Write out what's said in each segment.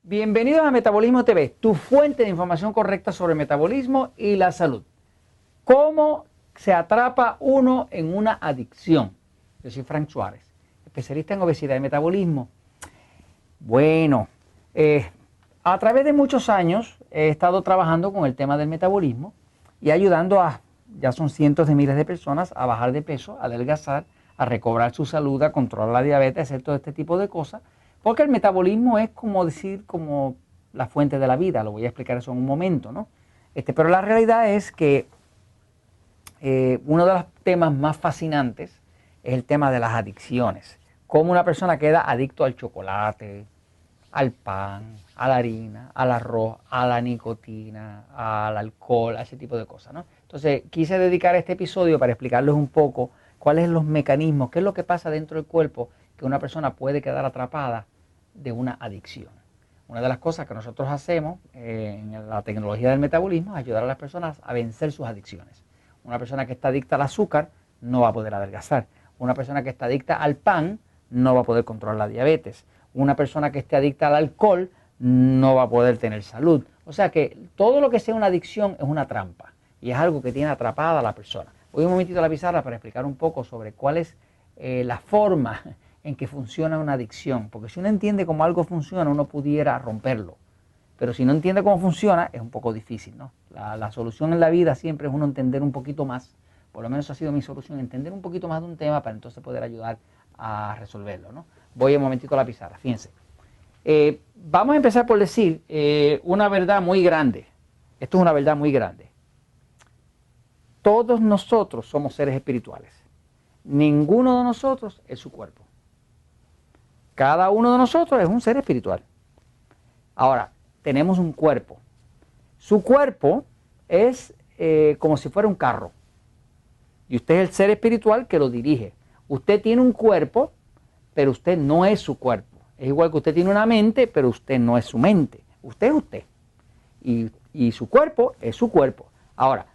Bienvenidos a Metabolismo TV, tu fuente de información correcta sobre el metabolismo y la salud. ¿Cómo se atrapa uno en una adicción? Yo soy Frank Suárez, especialista en obesidad y metabolismo. Bueno, a través de muchos años he estado trabajando con el tema del metabolismo y ayudando ya son cientos de miles de personas a bajar de peso, a adelgazar, a recobrar su salud, a controlar la diabetes, hacer todo este tipo de cosas. Porque el metabolismo es como la fuente de la vida, lo voy a explicar eso en un momento, ¿no? Pero la realidad es que uno de los temas más fascinantes es el tema de las adicciones. Cómo una persona queda adicto al chocolate, al pan, a la harina, al arroz, a la nicotina, al alcohol, a ese tipo de cosas, ¿no? Entonces quise dedicar este episodio para explicarles un poco cuáles son los mecanismos, qué es lo que pasa dentro del cuerpo que una persona puede quedar atrapada de una adicción. Una de las cosas que nosotros hacemos en la tecnología del metabolismo es ayudar a las personas a vencer sus adicciones. Una persona que está adicta al azúcar no va a poder adelgazar. Una persona que está adicta al pan no va a poder controlar la diabetes. Una persona que esté adicta al alcohol no va a poder tener salud. O sea que todo lo que sea una adicción es una trampa y es algo que tiene atrapada a la persona. Voy un momentito a la pizarra para explicar un poco sobre cuál es la forma en que funciona una adicción, porque si uno entiende cómo algo funciona, uno pudiera romperlo, pero si no entiende cómo funciona, es un poco difícil, ¿no? La solución en la vida siempre es uno entender un poquito más, por lo menos ha sido mi solución, entender un poquito más de un tema para entonces poder ayudar a resolverlo, ¿no? Voy un momentito a la pizarra, fíjense. Vamos a empezar por decir una verdad muy grande. Esto es una verdad muy grande. Todos nosotros somos seres espirituales. Ninguno de nosotros es su cuerpo. Cada uno de nosotros es un ser espiritual. Ahora, tenemos un cuerpo. Su cuerpo es como si fuera un carro. Y usted es el ser espiritual que lo dirige. Usted tiene un cuerpo, pero usted no es su cuerpo. Es igual que usted tiene una mente, pero usted no es su mente. Usted es usted. Y su cuerpo es su cuerpo. Ahora,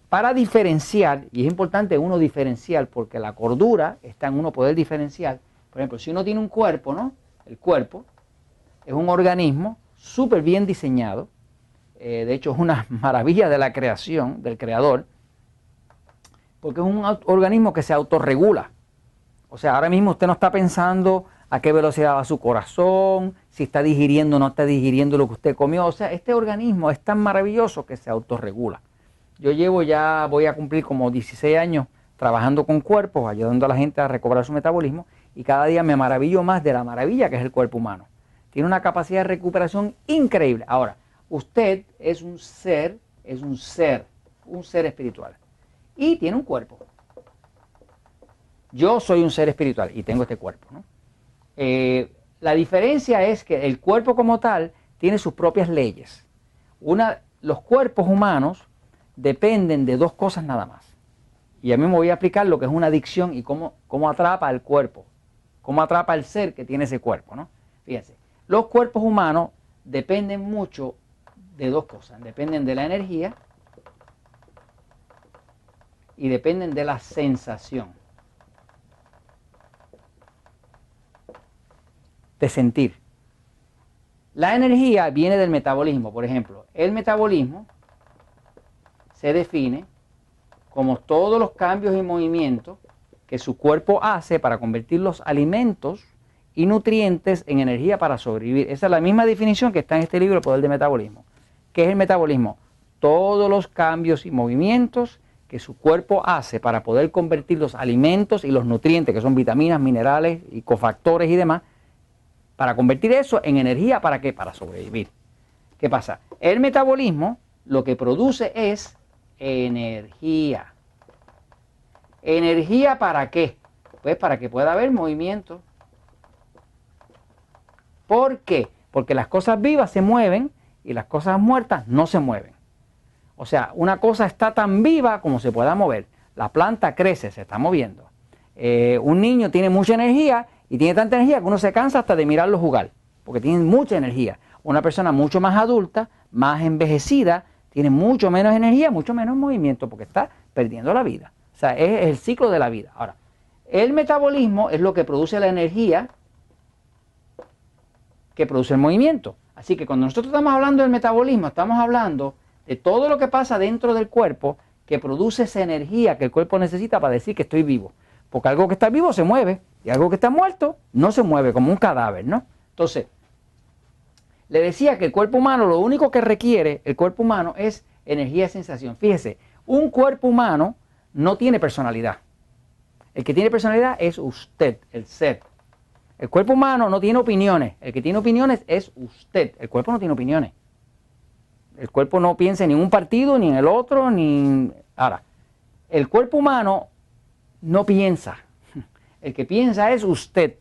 para diferenciar, y es importante uno diferenciar, porque la cordura está en uno poder diferenciar. Por ejemplo, si uno tiene un cuerpo, ¿no? El cuerpo es un organismo súper bien diseñado. De hecho, es una maravilla de la creación, del creador, porque es un organismo que se autorregula. O sea, ahora mismo usted no está pensando a qué velocidad va su corazón, si está digiriendo o no está digiriendo lo que usted comió. O sea, este organismo es tan maravilloso que se autorregula. Yo voy a cumplir como 16 años trabajando con cuerpos, ayudando a la gente a recobrar su metabolismo, y cada día me maravillo más de la maravilla que es el cuerpo humano. Tiene una capacidad de recuperación increíble. Ahora, usted es un ser espiritual y tiene un cuerpo. Yo soy un ser espiritual y tengo este cuerpo, ¿no? La diferencia es que el cuerpo como tal tiene sus propias leyes. Los cuerpos humanos dependen de dos cosas nada más. Y a mí me voy a explicar lo que es una adicción y cómo atrapa al cuerpo, cómo atrapa al ser que tiene ese cuerpo, ¿no? Fíjense, los cuerpos humanos dependen mucho de dos cosas. Dependen de la energía y dependen de la sensación. De sentir. La energía viene del metabolismo. Por ejemplo, el metabolismo se define como todos los cambios y movimientos que su cuerpo hace para convertir los alimentos y nutrientes en energía para sobrevivir. Esa es la misma definición que está en este libro, El Poder del Metabolismo. ¿Qué es el metabolismo? Todos los cambios y movimientos que su cuerpo hace para poder convertir los alimentos y los nutrientes, que son vitaminas, minerales y cofactores y demás, para convertir eso en energía, ¿para qué? Para sobrevivir. ¿Qué pasa? El metabolismo lo que produce es energía. ¿Energía para qué? Pues para que pueda haber movimiento. ¿Por qué? Porque las cosas vivas se mueven y las cosas muertas no se mueven. O sea, una cosa está tan viva como se pueda mover. La planta crece, se está moviendo. Un niño tiene mucha energía y tiene tanta energía que uno se cansa hasta de mirarlo jugar, porque tiene mucha energía. Una persona mucho más adulta, más envejecida, tiene mucho menos energía, mucho menos movimiento, porque está perdiendo la vida. O sea, es el ciclo de la vida. Ahora, el metabolismo es lo que produce la energía que produce el movimiento. Así que cuando nosotros estamos hablando del metabolismo, estamos hablando de todo lo que pasa dentro del cuerpo que produce esa energía que el cuerpo necesita para decir que estoy vivo. Porque algo que está vivo se mueve y algo que está muerto no se mueve, como un cadáver, ¿no? Entonces, le decía que el cuerpo humano, lo único que requiere el cuerpo humano es energía y sensación. Fíjese, un cuerpo humano no tiene personalidad. El que tiene personalidad es usted, el ser. El cuerpo humano no tiene opiniones. El que tiene opiniones es usted. El cuerpo no tiene opiniones. El cuerpo no piensa ni en un partido, ni en el otro, ni... Ahora, el cuerpo humano no piensa. El que piensa es usted.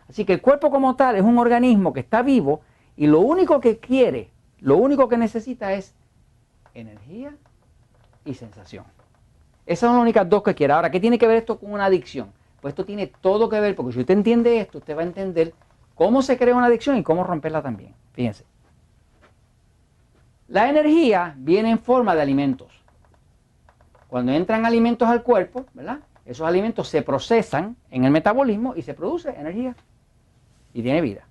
Así que el cuerpo como tal es un organismo que está vivo y lo único que quiere, lo único que necesita es energía y sensación. Esas son las únicas dos que quiere. Ahora, ¿qué tiene que ver esto con una adicción? Pues esto tiene todo que ver, porque si usted entiende esto, usted va a entender cómo se crea una adicción y cómo romperla también. Fíjense. La energía viene en forma de alimentos. Cuando entran alimentos al cuerpo, ¿verdad? Esos alimentos se procesan en el metabolismo y se produce energía y tiene vida.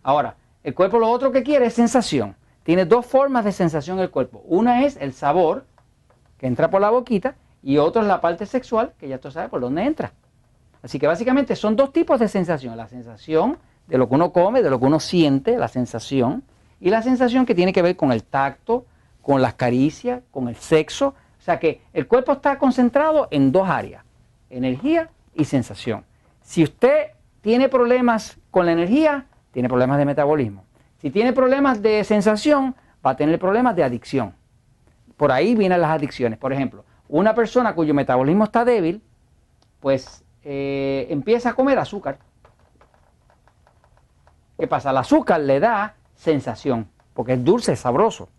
Ahora, el cuerpo lo otro que quiere es sensación. Tiene dos formas de sensación el cuerpo. Una es el sabor, que entra por la boquita, y otra es la parte sexual, que ya tú sabes por dónde entra. Así que básicamente son dos tipos de sensación. La sensación de lo que uno come, de lo que uno siente, la sensación, y la sensación que tiene que ver con el tacto, con las caricias, con el sexo. O sea que el cuerpo está concentrado en dos áreas, energía y sensación. Si usted tiene problemas con la energía, tiene problemas de metabolismo. Si tiene problemas de sensación, va a tener problemas de adicción. Por ahí vienen las adicciones. Por ejemplo, una persona cuyo metabolismo está débil, pues empieza a comer azúcar. ¿Qué pasa? El azúcar le da sensación, porque es dulce, es sabroso.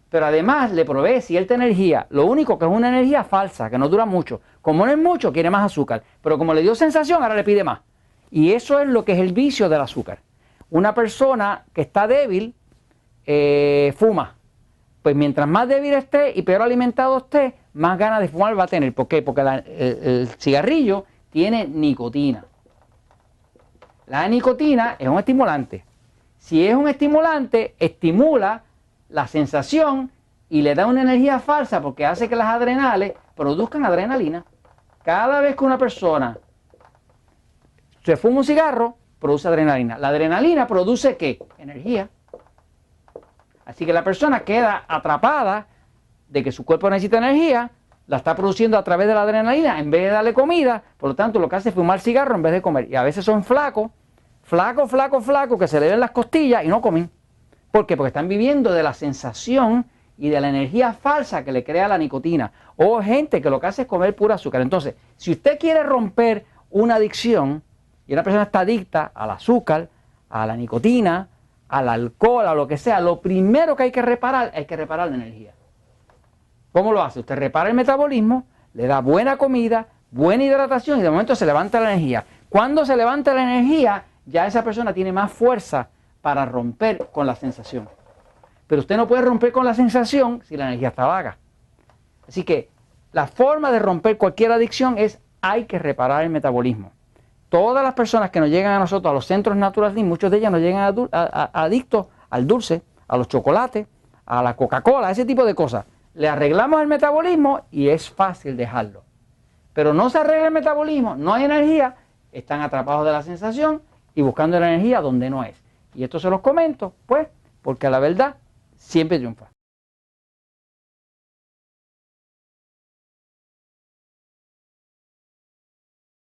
Pero además le provee cierta energía. Lo único que es una energía falsa, que no dura mucho. Como no es mucho, quiere más azúcar. Pero como le dio sensación, ahora le pide más. Y eso es lo que es el vicio del azúcar. Una persona que está débil, fuma. Pues mientras más débil esté y peor alimentado esté, más ganas de fumar va a tener. ¿Por qué? Porque el cigarrillo tiene nicotina. La nicotina es un estimulante. Si es un estimulante, estimula la sensación y le da una energía falsa porque hace que las adrenales produzcan adrenalina. Cada vez que una persona se fuma un cigarro, produce adrenalina. La adrenalina produce ¿qué? Energía. Así que la persona queda atrapada de que su cuerpo necesita energía, la está produciendo a través de la adrenalina en vez de darle comida, por lo tanto lo que hace es fumar cigarro en vez de comer. Y a veces son flacos, que se le ven las costillas y no comen. ¿Por qué? Porque están viviendo de la sensación y de la energía falsa que le crea la nicotina. O gente que lo que hace es comer pura azúcar. Entonces, si usted quiere romper una adicción y una persona está adicta al azúcar, a la nicotina, al alcohol, a lo que sea, lo primero que hay que reparar la energía. ¿Cómo lo hace? Usted repara el metabolismo, le da buena comida, buena hidratación y de momento se levanta la energía. Cuando se levanta la energía, ya esa persona tiene más fuerza para romper con la sensación. Pero usted no puede romper con la sensación si la energía está vaga. Así que la forma de romper cualquier adicción es hay que reparar el metabolismo. Todas las personas que nos llegan a nosotros, a los centros naturales, muchos de ellas nos llegan adictos al dulce, a los chocolates, a la Coca-Cola, ese tipo de cosas. Le arreglamos el metabolismo y es fácil dejarlo. Pero no se arregla el metabolismo, no hay energía, están atrapados de la sensación y buscando la energía donde no es. Y esto se los comento, pues, porque la verdad siempre triunfa.